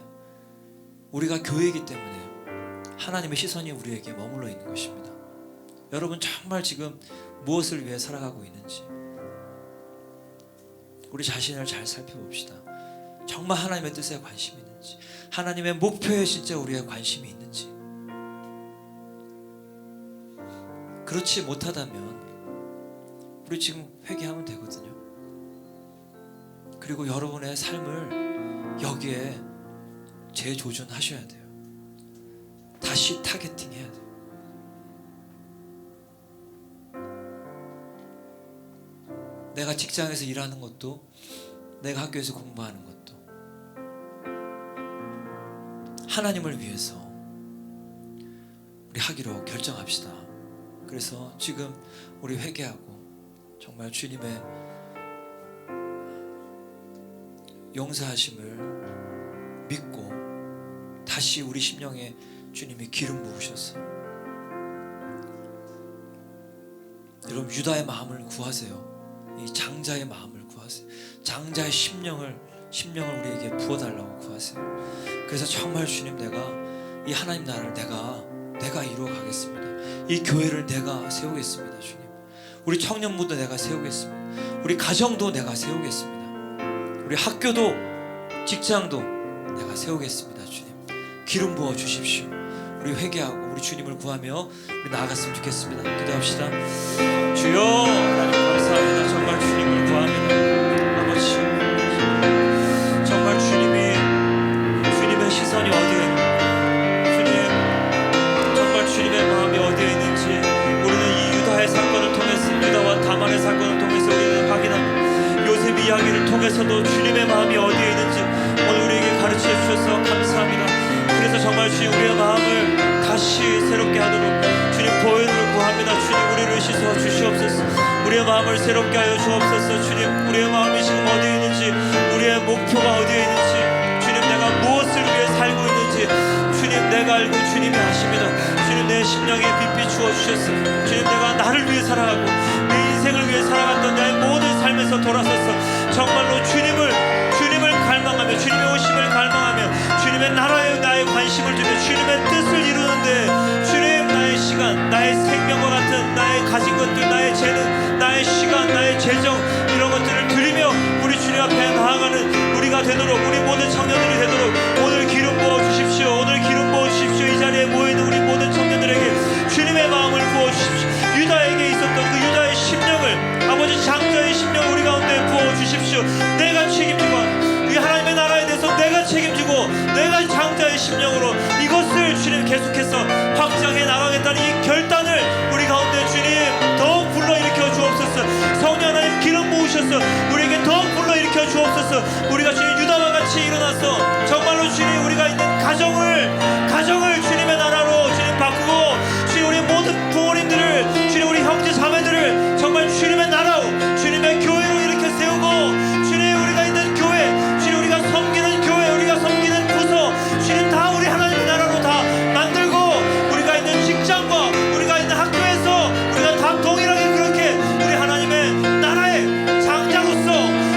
우리가 교회이기 때문에 하나님의 시선이 우리에게 머물러 있는 것입니다. 여러분 정말 지금 무엇을 위해 살아가고 있는지 우리 자신을 잘 살펴봅시다. 정말 하나님의 뜻에 관심이 있는지, 하나님의 목표에 진짜 우리의 관심이 있는지. 그렇지 못하다면 우리 지금 회개하면 되거든요. 그리고 여러분의 삶을 여기에 재조준하셔야 돼요. 다시 타겟팅 해야 돼요. 내가 직장에서 일하는 것도, 내가 학교에서 공부하는 것도 하나님을 위해서 우리 하기로 결정합시다. 그래서 지금 우리 회개하고 정말 주님의 용서하심을 믿고 다시 우리 심령에 주님이 기름 부으셔서, 여러분 유다의 마음을 구하세요. 이 장자의 마음을 구하세요. 장자의 심령을 우리에게 부어달라고 구하세요. 그래서 정말 주님, 내가 이 하나님 나라를 내가 이루어 가겠습니다. 이 교회를 내가 세우겠습니다. 주님, 우리 청년부도 내가 세우겠습니다. 우리 가정도 내가 세우겠습니다. 우리 학교도 직장도 내가 세우겠습니다. 주님, 기름 부어 주십시오. 우리 회개하고 우리 주님을 구하며 우리 나아갔으면 좋겠습니다. 기도합시다. 주여, 하나님 감사합니다. 정말 주님을 구합니다. 아버지, 정말 주님의 시선이 어디에 있는지, 정말 주님의 마음이 어디에 있는지 우리는 이 유다의 사건을 통해서, 유다와 다말의 사건을 통해서 우리는 확인합니다. 요셉 이야기를 통해서도 주님의 마음이 어디에 있는지 오늘 우리에게 가르쳐 주셔서 감사합니다. 그래서 정말 주님, 우리의 마음을 다시 새롭게 하도록 주님 보혈을 구합니다. 주님, 우리를 씻어 주시옵소서. 우리의 마음을 새롭게 하여 주옵소서. 주님, 우리의 마음이 지금 어디에 있는지, 우리의 목표가 어디에 있는지, 주님 내가 무엇을 위해 살고 있는지 주님 내가 알고 주님이 아십니다. 주님, 내 심령에 빛 비추어 주셨어. 주님, 내가 나를 위해 살아가고 내 인생을 위해 살아갔던 나의 모든 삶에서 돌아서서 정말로 주님을 갈망하며 주님의 오심을 갈망하며 주님의 나라에 나의 관심을 두며 주님의 뜻을 이루는데, 주님, 나의 시간, 나의 생명과 같은 나의 가진 것들, 나의 재능, 나의 시간, 나의 재정, 이런 것들을 드리며 우리 주님 앞에 나아가는 우리가 되도록, 우리 모든 청년들이 되도록 오늘 기름 부어 주십시오. 오늘 기름 부어 주십시오. 이 자리에 모여있는 우리 모든 청년들에게 주님의 마음을 부어 주십시오. 유다에게 있었던 그 유다의 심령을, 아버지 장자의 심령을 우리 가운데 부어 주십시오. 내가 책임지고 이 하나님의 나라에 대해서 내가 책임지고 내가 장자의 심령으로 이것을 주님 계속해서 확장해 나가겠다는 이 결단을 우리 가운데 주님 더욱 불러일으켜 주옵소서. 성령 하나님 기름 부으셔서 우리에게 더욱 불러일으켜 주옵소서. 우리가 주님 유다와 같이 일어나서 정말로 주님 우리가 있는 가정을 주님의 나라로 주님 바꾸고, 주님 우리 모든 부모님들을, 주님 우리 형제 자매들을 정말 주님의 나라로, 주님의 교회로 이렇게 세우고, 주님 우리가 있는 교회, 주님 우리가 섬기는 교회, 우리가 섬기는 부서, 주님 다 우리 하나님의 나라로 다 만들고, 우리가 있는 직장과 우리가 있는 학교에서 우리가 다 동일하게 그렇게 우리 하나님의 나라의 장자로서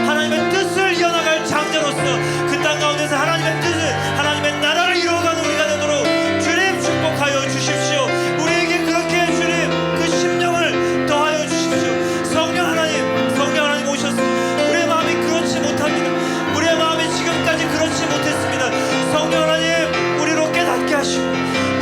하나님의 뜻을 이어나갈 장자로서 그 땅 가운데서 하나님의 뜻을, 하나님의 나라를 이루어가는 우리가 되도록 주님 축복하여 주십시오. 우리에게 그렇게 주님 그 심령을 더하여 주십시오. 성령 하나님 오셔서 우리의 마음이 그렇지 못합니다. 우리의 마음이 지금까지 그렇지 못했습니다. 성령 하나님, 우리로 깨닫게 하시고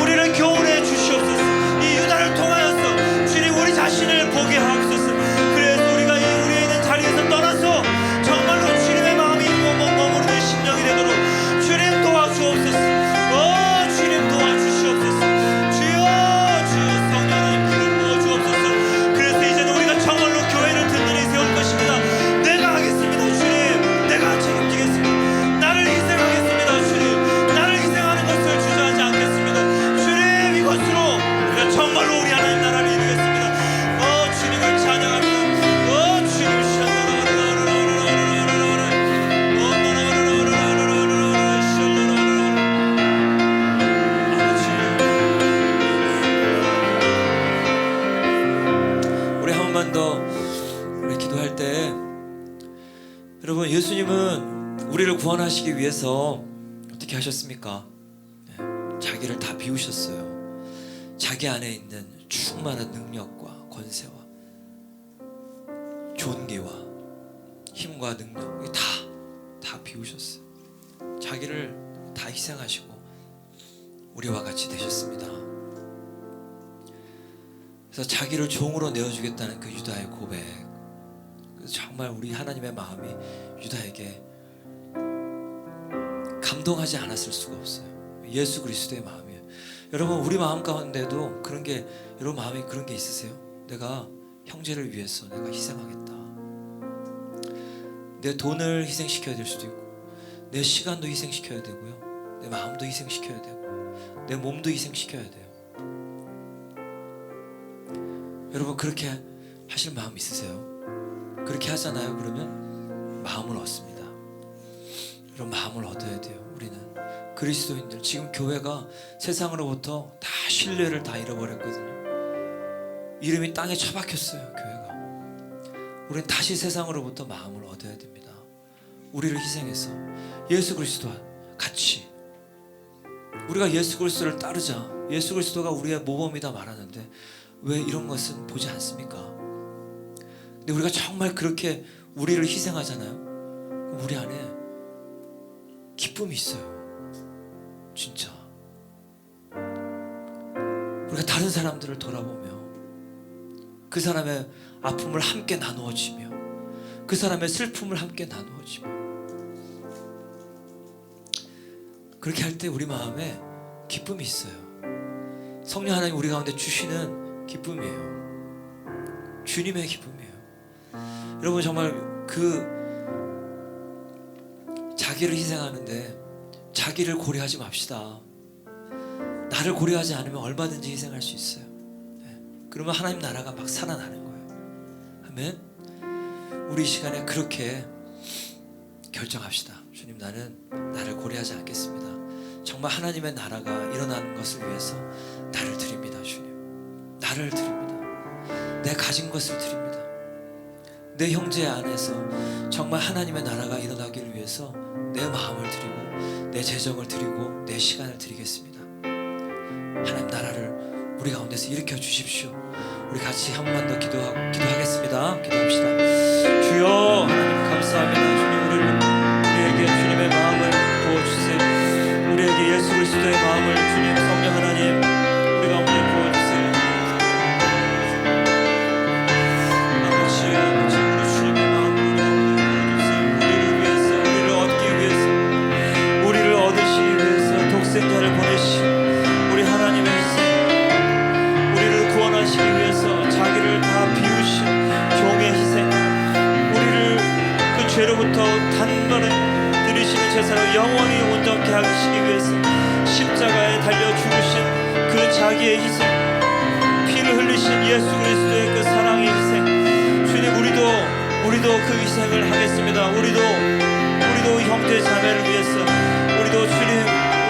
우리를 교훈해 주시옵소서. 이 유다를 통하여서 주님 우리 자신을 보게 하옵소서. 그래서 우리가 우리에 있는 자리에서 떠나서 정말로 주님의 마음이 머무르는 심령이 되도록 주님 도와주옵소서. 주님 도와주시옵소서. 주여 성령 하나님 기름 부어 주옵소서. 그래서 이제는 우리가 정말로 교회를 든든히 세울 것입니다. 내가 하겠습니다. 주님, 내가 책임지겠습니다. 나를 희생하겠습니다. 주님, 나를 희생하는 것을 주저하지 않겠습니다. 주님, 이것으로 우리가 정말로 우리 하나님 나라를 이루겠습니다. 주님을 찬양합니다. 주님 우리 한 번만 더 우리 기도할 때, 여러분 예수님은 우리를 구원하시기 위해서 어떻게 하셨습니까? 자기를 다 비우셨어요. 자기 안에 있는 충만한 능력과 권세와 존귀와 힘과 능력 다 비우셨어요. 자기를 다 희생하시고 우리와 같이 되셨습니다. 그래서 자기를 종으로 내어주겠다는 그 유다의 고백. 그래서 정말 우리 하나님의 마음이 유다에게 감동하지 않았을 수가 없어요. 예수 그리스도의 마음이에요. 여러분, 우리 마음 가운데도 그런 게, 여러분 마음에 그런 게 있으세요? 내가 형제를 위해서 내가 희생하겠다. 내 돈을 희생시켜야 될 수도 있고, 내 시간도 희생시켜야 되고요, 내 마음도 희생시켜야 되고, 내 몸도 희생시켜야 돼요. 여러분, 그렇게 하실 마음 있으세요? 그렇게 하잖아요. 그러면 마음을 얻습니다. 이런 마음을 얻어야 돼요. 우리는 그리스도인들, 지금 교회가 세상으로부터 다 신뢰를 다 잃어버렸거든요. 이름이 땅에 처박혔어요. 교회가. 우리는 다시 세상으로부터 마음을 얻어야 됩니다. 우리를 희생해서 예수 그리스도와 같이, 우리가 예수 그리스도를 따르자. 예수 그리스도가 우리의 모범이다 말하는데 왜 이런 것은 보지 않습니까? 근데 우리가 정말 그렇게 우리를 희생하잖아요. 그럼 우리 안에 기쁨이 있어요. 진짜. 우리가 다른 사람들을 돌아보며 그 사람의 아픔을 함께 나누어지며 그 사람의 슬픔을 함께 나누어지며, 그렇게 할 때 우리 마음에 기쁨이 있어요. 성령 하나님 우리 가운데 주시는 기쁨이에요. 주님의 기쁨이에요. 여러분, 정말 그 자기를 희생하는데 자기를 고려하지 맙시다. 나를 고려하지 않으면 얼마든지 희생할 수 있어요. 네. 그러면 하나님 나라가 막 살아나는 거예요. 아멘. 우리 이 시간에 그렇게 결정합시다. 주님, 나는 나를 고려하지 않겠습니다. 정말 하나님의 나라가 일어나는 것을 위해서 나를 드립니다. 주님, 나를 드립니다. 내 가진 것을 드립니다. 내 형제 안에서 정말 하나님의 나라가 일어나기를 위해서 내 마음을 드리고 내 재정을 드리고 내 시간을 드리겠습니다. 하나님 나라를 우리 가운데서 일으켜 주십시오. 우리 같이 한 번만 더 기도하겠습니다. 기도합시다. 주여, 하나님 감사합니다. 주님, 우리에게 주님의 마음을 부어주세요. 우리에게 예수 그리스도의 마음을, 주님 성령 하나님 우리 가운데 부어주세요. 아버지, 우리 주님의 마음을 우리 가운데 부어주세요. 우리를 위해서, 우리를 얻기 위해서, 우리를 얻으시기 위해서 독생자를 보내시고 우리 하나님의 희생, 우리를 구원하시기 위해서 자기를 다 비우신 종의 희생, 우리를 그 죄로부터 단번에 들이시는 제사로 영원히 온전케 하시기 위해서 십자가에 달려 죽으신 그 자기의 희생, 피를 흘리신 예수 그리스도의 그 사랑의 희생, 주님, 우리도 그 희생을 하겠습니다. 우리도 형제 자매를 위해서, 우리도 주님,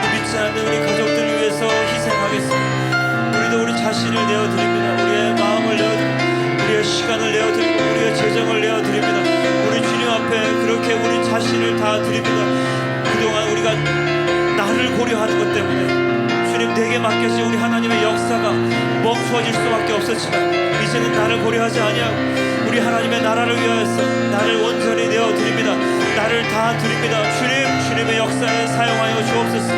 우리 믿지 않는 우리 가족들을 위해서 희생하겠습니다. 우리도 우리 자신을 내어드립니다. 우리의 마음을 내어드립니다. 우리의 시간을 내어드리고 우리의 재정을 내어드립니다. 우리 주님 앞에 그렇게 우리 자신을 다 드립니다. 그동안 우리가 나를 고려하는 것 때문에 주님 내게 맡겨진 우리 하나님의 역사가 멈추어질 수밖에 없었지만 이제는 나를 고려하지 아니하고 우리 하나님의 나라를 위하여서 나를 온전히 내어드립니다. 나를 다 드립니다. 주님의 역사에 사용하여 주옵소서.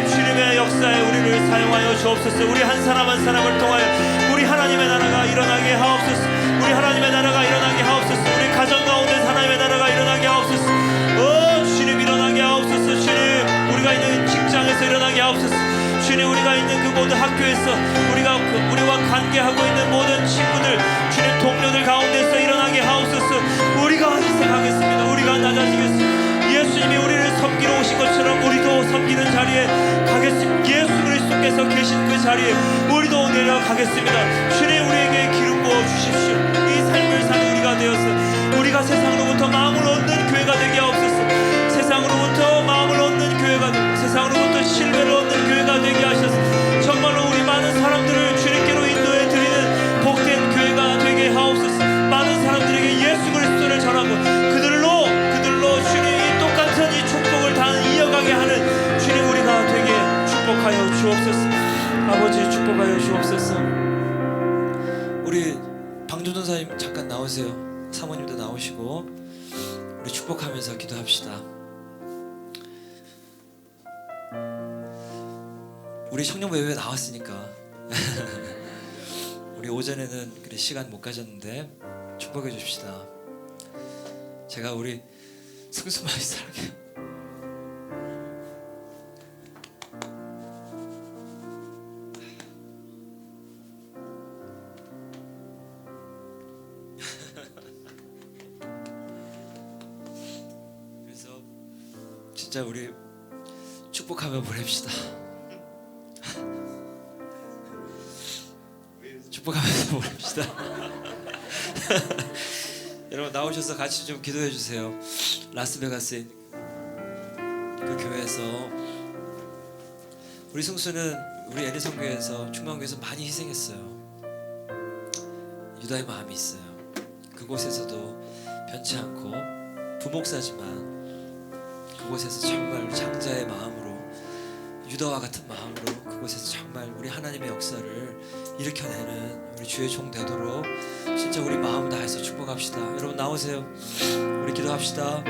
주님의 역사에 우리를 사용하여 주옵소서. 우리 한 사람 한 사람을 통하여 우리 하나님의 나라가 일어나게 하옵소서. 우리 하나님의 나라가 일어나게 하옵소서. 우리 가정 가운데 하나님의 나라가 일어나게 하옵소서. 주님, 일어나게 하옵소서. 주님, 우리가 있는 직장에서 일어나게 하옵소서. 주님, 우리가 있는 그 모든 학교에서 우리와 관계하고 있는 모든 친구들, 주님 동료들 가운데서 일어나게 하옵소서. 우리가 희생하겠습니다. 우리가 낮아지겠습니다. 예수님이 우리를 섬기러 오신 것처럼 우리도 섬기는 자리에 가겠습니다. 예수 그리스도께서 계신 그 자리에 우리도 내려가겠습니다. 주님, 우리에게 기름 부어 주십시오. 이 삶을 사는 우리가 되어서 우리가 세상으로부터 마음을 얻는 교회가 되게 하옵소서. 세상으로부터 마음을 얻는 교회가 되고 세상으로부터 신뢰를 얻는 교회가 되게 하셔서 정말로 우리 많은 사람들을 주님께로 인도해 드리는 복된 교회가 되게 하옵소서. 많은 사람들에게 예수 그리스도를 전하고 그들로 주님이 똑같은 이 축복을 다 이어가게 하는 주님 우리가 되게 축복하여 주옵소서. 아버지, 축복하여 주옵소서. 우리 방조전사님 잠깐 나오세요. 사모님도 나오시고 우리 축복하면서 기도합시다. 우리 청년부회 나왔으니까 우리 오전에는 그래 시간 못 가졌는데 축복해 주십시다. 제가 우리 승수 많이 사랑해요. 그래서 진짜 우리 축복하며 보냅시다. 축복하면서 보냅시다. 여러분 나오셔서 같이 좀 기도해 주세요. 라스베가스의 그 교회에서 우리 승수는 우리 애리성교회에서 충만교회에서 많이 희생했어요. 유다의 마음이 있어요. 그곳에서도 변치 않고 부목사지만 그곳에서 정말 장자의 마음으로 유다와 같은 마음으로 그곳에서 정말 우리 하나님의 역사를 일으켜내는 우리 주의 종 되도록 진짜 우리 마음 다해서 축복합시다. 여러분 나오세요. 우리 기도합시다.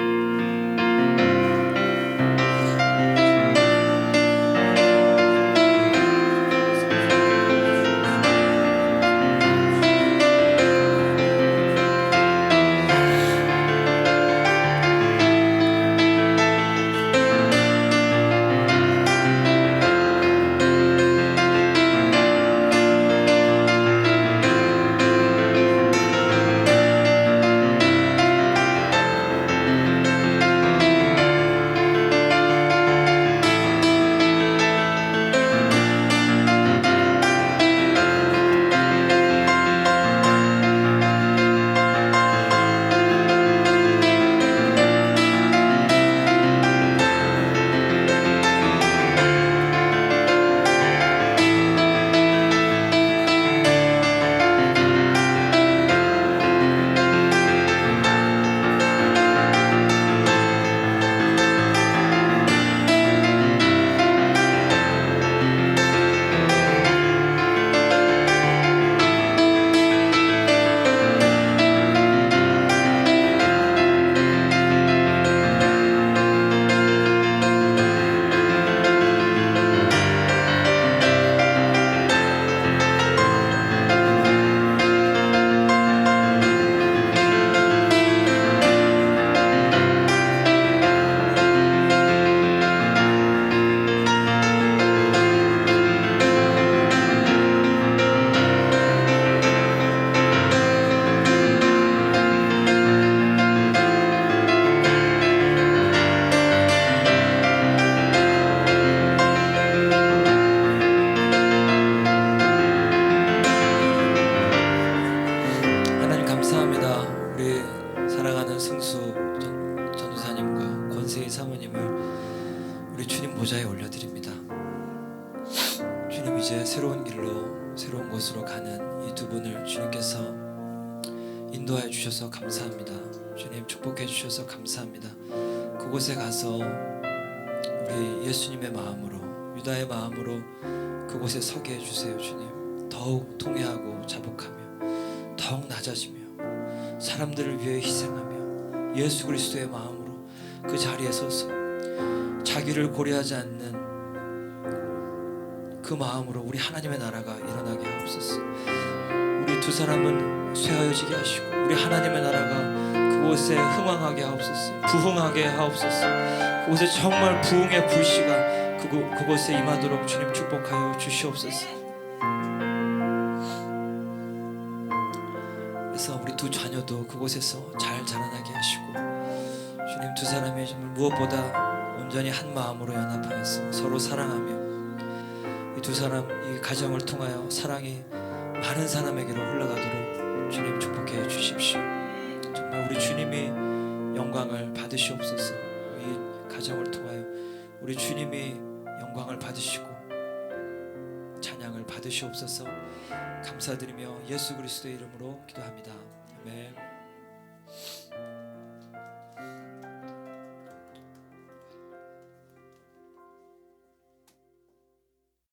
보좌에 올려드립니다. 주님, 이제 새로운 길로 새로운 곳으로 가는 이 두 분을 주님께서 인도하여 주셔서 감사합니다. 주님 축복해 주셔서 감사합니다. 그곳에 가서 우리 예수님의 마음으로, 유다의 마음으로 그곳에 서게 해주세요. 주님, 더욱 통회하고 자복하며 더욱 낮아지며 사람들을 위해 희생하며 예수 그리스도의 마음으로 그 자리에 서서 자기를 고려하지 않는 그 마음으로 우리 하나님의 나라가 일어나게 하옵소서. 우리 두 사람은 쇠하여지게 하시고 우리 하나님의 나라가 그곳에 흥왕하게 하옵소서. 부흥하게 하옵소서. 그곳에 정말 부흥의 불씨가 그곳에 임하도록 주님 축복하여 주시옵소서. 그래서 우리 두 자녀도 그곳에서 잘 자라나게 하시고 주님, 두 사람이 정말 무엇보다 온전히 한 마음으로 연합하여서 서로 사랑하며 이 두 사람, 이 가정을 통하여 사랑이 많은 사람에게로 흘러가도록 주님 축복해 주십시오. 정말 우리 주님이 영광을 받으시옵소서. 이 가정을 통하여 우리 주님이 영광을 받으시고 찬양을 받으시옵소서. 감사드리며 예수 그리스도의 이름으로 기도합니다. 아멘.